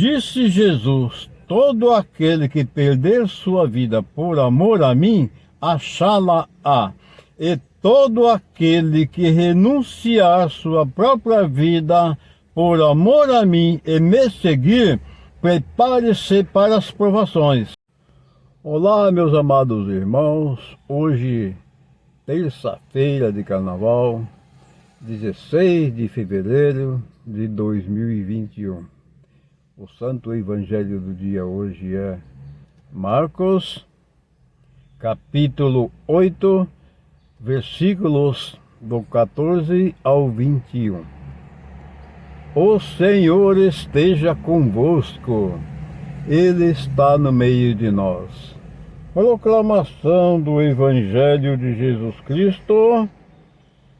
Disse Jesus: todo aquele que perder sua vida por amor a mim, achá-la-á. E todo aquele que renunciar sua própria vida por amor a mim e me seguir, prepare-se para as provações. Olá, meus amados irmãos. Hoje, terça-feira de carnaval, 16 de fevereiro de 2021. O santo evangelho do dia hoje é Marcos, capítulo 8, versículos do 14 ao 21. O Senhor esteja convosco, Ele está no meio de nós. Proclamação do Evangelho de Jesus Cristo,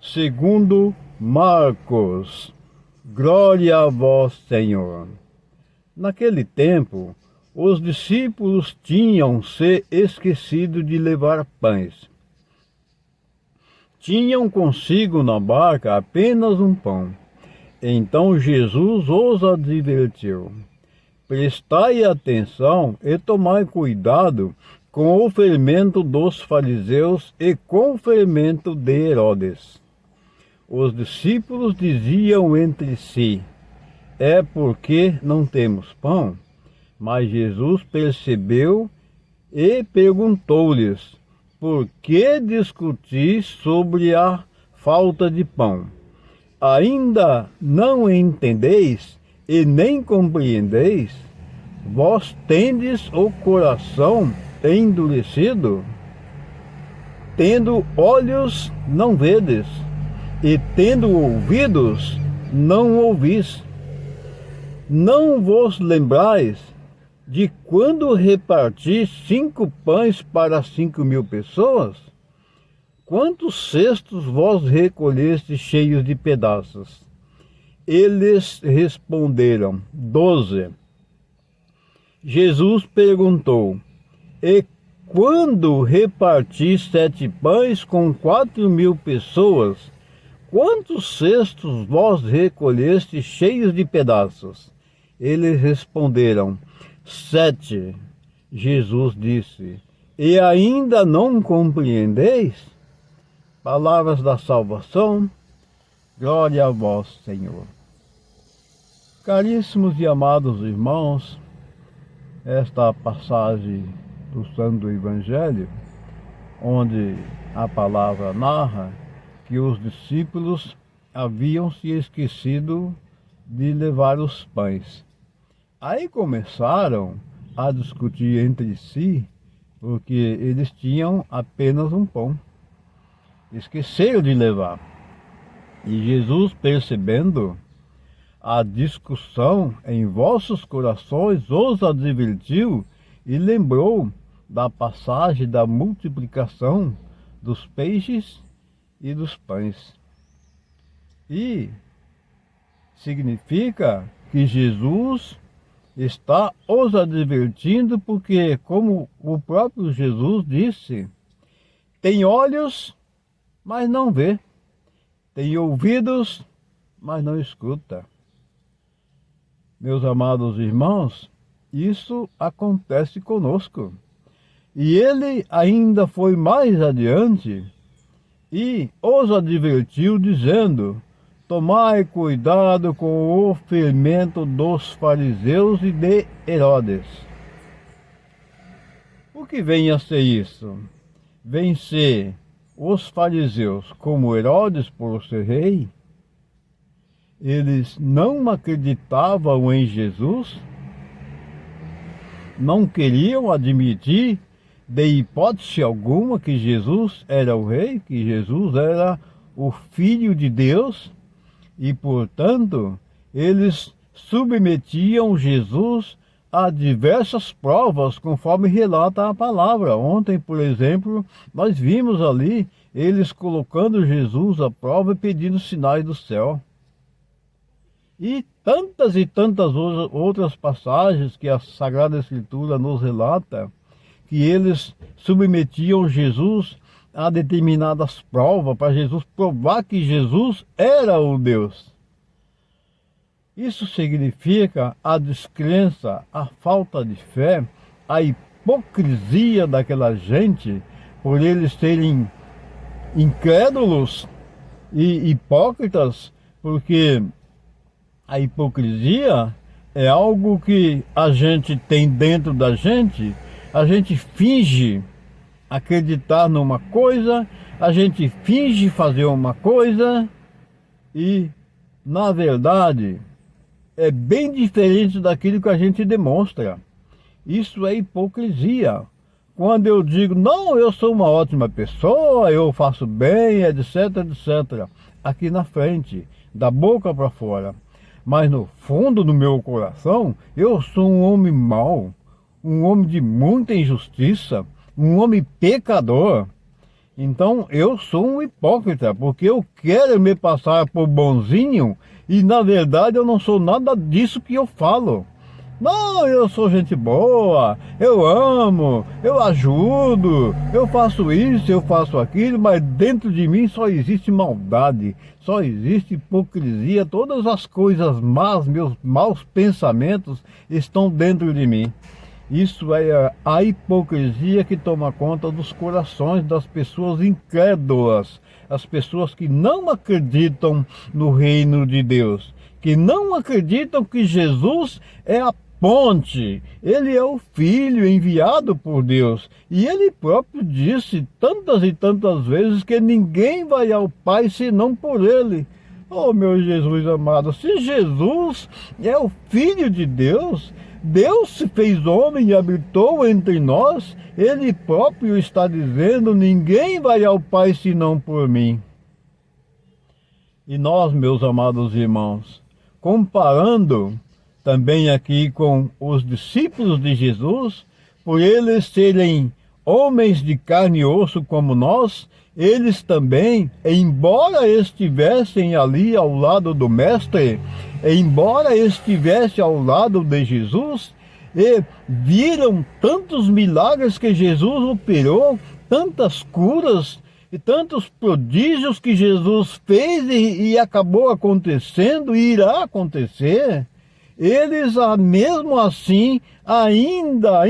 segundo Marcos. Glória a vós, Senhor. Naquele tempo, os discípulos tinham se esquecido de levar pães. Tinham consigo na barca apenas um pão. Então Jesus os advertiu: prestai atenção e tomai cuidado com o fermento dos fariseus e com o fermento de Herodes. Os discípulos diziam entre si: é porque não temos pão? Mas Jesus percebeu e perguntou-lhes: por que discutis sobre a falta de pão? Ainda não entendeis e nem compreendeis? Vós tendes o coração endurecido? Tendo olhos, não vedes, e tendo ouvidos, não ouvis. Não vos lembrais de quando reparti 5 pães para 5.000 pessoas? Quantos cestos vós recolheste cheios de pedaços? Eles responderam: 12. Jesus perguntou: e quando reparti 7 pães com 4.000 pessoas, quantos cestos vós recolheste cheios de pedaços? Eles responderam: 7. Jesus disse: e ainda não compreendeis? Palavras da salvação, glória a vós, Senhor. Caríssimos e amados irmãos, esta passagem do Santo Evangelho, onde a palavra narra que os discípulos haviam se esquecido de levar os pães. Aí começaram a discutir entre si, porque eles tinham apenas um pão. Esqueceram de levar. E Jesus, percebendo a discussão em vossos corações, os advertiu e lembrou da passagem da multiplicação dos peixes e dos pães. E significa que Jesus está os advertindo porque, como o próprio Jesus disse, tem olhos, mas não vê, tem ouvidos, mas não escuta. Meus amados irmãos, isso acontece conosco. E ele ainda foi mais adiante e os advertiu, dizendo: tomai cuidado com o fermento dos fariseus e de Herodes. O que vem a ser isso? Vem ser os fariseus como Herodes por ser rei. Eles não acreditavam em Jesus, não queriam admitir de hipótese alguma que Jesus era o rei, que Jesus era o Filho de Deus, e portanto eles submetiam Jesus a diversas provas, conforme relata a palavra. Ontem, por exemplo, nós vimos ali eles colocando Jesus à prova e pedindo sinais do céu. E tantas outras passagens que a Sagrada Escritura nos relata, que eles submetiam Jesus a determinadas provas, para Jesus provar que Jesus era o Deus. Isso significa a descrença, a falta de fé, a hipocrisia daquela gente, por eles serem incrédulos e hipócritas, porque a hipocrisia é algo que a gente tem dentro da gente, a gente finge acreditar numa coisa, a gente finge fazer uma coisa e, na verdade, é bem diferente daquilo que a gente demonstra. Isso é hipocrisia. Quando eu digo, não, eu sou uma ótima pessoa, eu faço bem, etc, etc, aqui na frente, da boca para fora. Mas no fundo do meu coração, eu sou um homem mau, um homem de muita injustiça, um homem pecador. Então eu sou um hipócrita, porque eu quero me passar por bonzinho e na verdade eu não sou nada disso que eu falo. Não, eu sou gente boa, eu amo, eu ajudo, eu faço isso, eu faço aquilo, mas dentro de mim só existe maldade, só existe hipocrisia, todas as coisas más, meus maus pensamentos estão dentro de mim. Isso é a hipocrisia que toma conta dos corações das pessoas incrédulas, as pessoas que não acreditam no reino de Deus, que não acreditam que Jesus é a ponte, ele é o Filho enviado por Deus, e ele próprio disse tantas e tantas vezes que ninguém vai ao Pai senão por ele. Oh meu Jesus amado, se Jesus é o Filho de Deus, Deus se fez homem e habitou entre nós, ele próprio está dizendo, ninguém vai ao Pai senão por mim. E nós, meus amados irmãos, comparando também aqui com os discípulos de Jesus, por eles serem homens de carne e osso como nós, eles também, embora estivessem ali ao lado do Mestre, embora estivessem ao lado de Jesus, e viram tantos milagres que Jesus operou, tantas curas e tantos prodígios que Jesus fez e acabou acontecendo e irá acontecer, eles mesmo assim, ainda,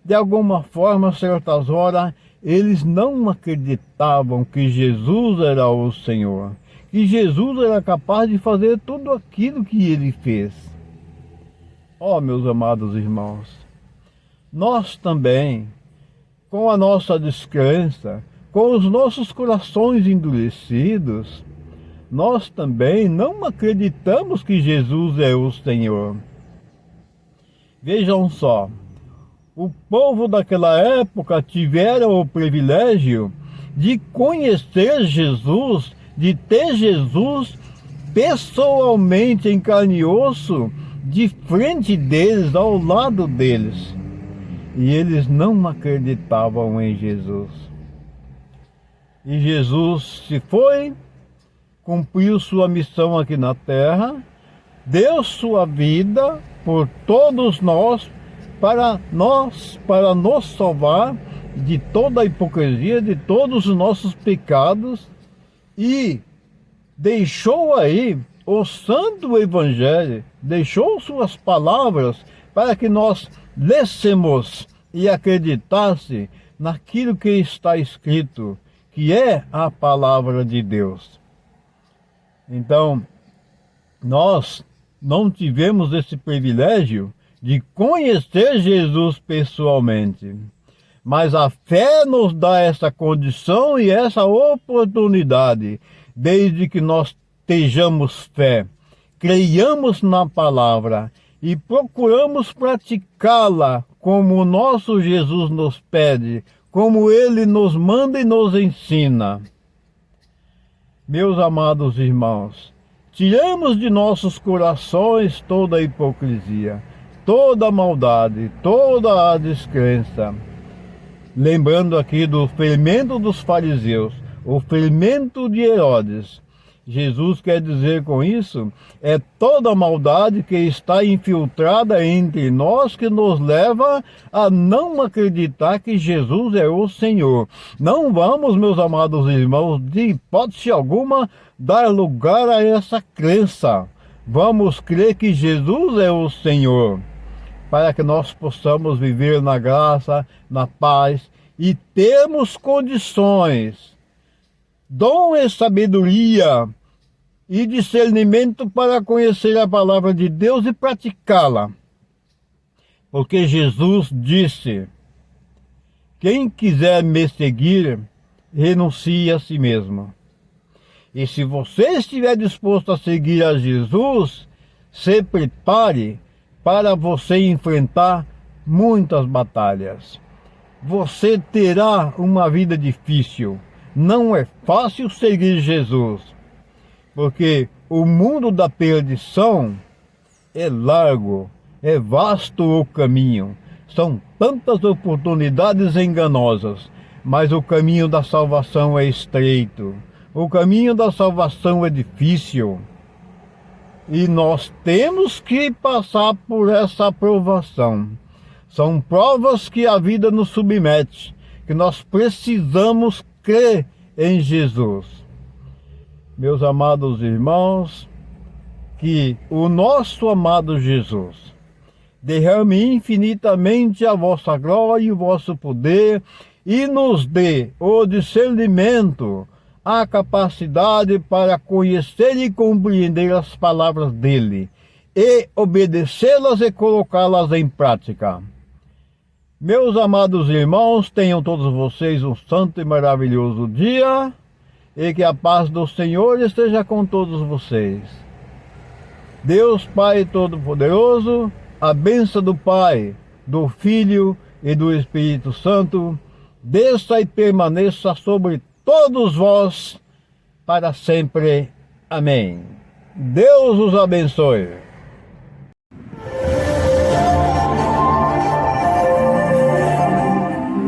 de alguma forma, certas horas, eles não acreditavam que Jesus era o Senhor, que Jesus era capaz de fazer tudo aquilo que ele fez. Ó, meus amados irmãos, nós também, com a nossa descrença, com os nossos corações endurecidos, nós também não acreditamos que Jesus é o Senhor. Vejam só, o povo daquela época tiveram o privilégio de conhecer Jesus, de ter Jesus pessoalmente em carne e osso, de frente deles, ao lado deles. E eles não acreditavam em Jesus. E Jesus se foi, cumpriu sua missão aqui na terra, deu sua vida por todos nós, para nos salvar de toda a hipocrisia, de todos os nossos pecados, e deixou aí o Santo Evangelho, deixou suas palavras para que nós lêssemos e acreditasse naquilo que está escrito, que é a palavra de Deus. Então, nós não tivemos esse privilégio de conhecer Jesus pessoalmente, mas a fé nos dá essa condição e essa oportunidade, desde que nós tenhamos fé, creiamos na palavra e procuramos praticá-la como o nosso Jesus nos pede, como ele nos manda e nos ensina. Meus amados irmãos, tiramos de nossos corações toda a hipocrisia, toda a maldade, toda a descrença. Lembrando aqui do fermento dos fariseus, o fermento de Herodes. Jesus quer dizer com isso, é toda a maldade que está infiltrada entre nós que nos leva a não acreditar que Jesus é o Senhor. Não vamos, meus amados irmãos, de hipótese alguma, dar lugar a essa crença. Vamos crer que Jesus é o Senhor, para que nós possamos viver na graça, na paz e termos condições, dom e sabedoria e discernimento para conhecer a palavra de Deus e praticá-la. Porque Jesus disse: quem quiser me seguir, renuncie a si mesmo. E se você estiver disposto a seguir a Jesus, se prepare para você enfrentar muitas batalhas. Você terá uma vida difícil. Não é fácil seguir Jesus, porque o mundo da perdição é largo, é vasto o caminho. São tantas oportunidades enganosas, mas o caminho da salvação é estreito. O caminho da salvação é difícil. E nós temos que passar por essa aprovação. São provas que a vida nos submete, que nós precisamos crer em Jesus. Meus amados irmãos, que o nosso amado Jesus derrame infinitamente a vossa glória e o vosso poder e nos dê o discernimento, a capacidade para conhecer e compreender as palavras dele e obedecê-las e colocá-las em prática. Meus amados irmãos, tenham todos vocês um santo e maravilhoso dia e que a paz do Senhor esteja com todos vocês. Deus Pai Todo-Poderoso, a bênção do Pai, do Filho e do Espírito Santo desça e permaneça sobre todos vós para sempre. Amém. Deus os abençoe.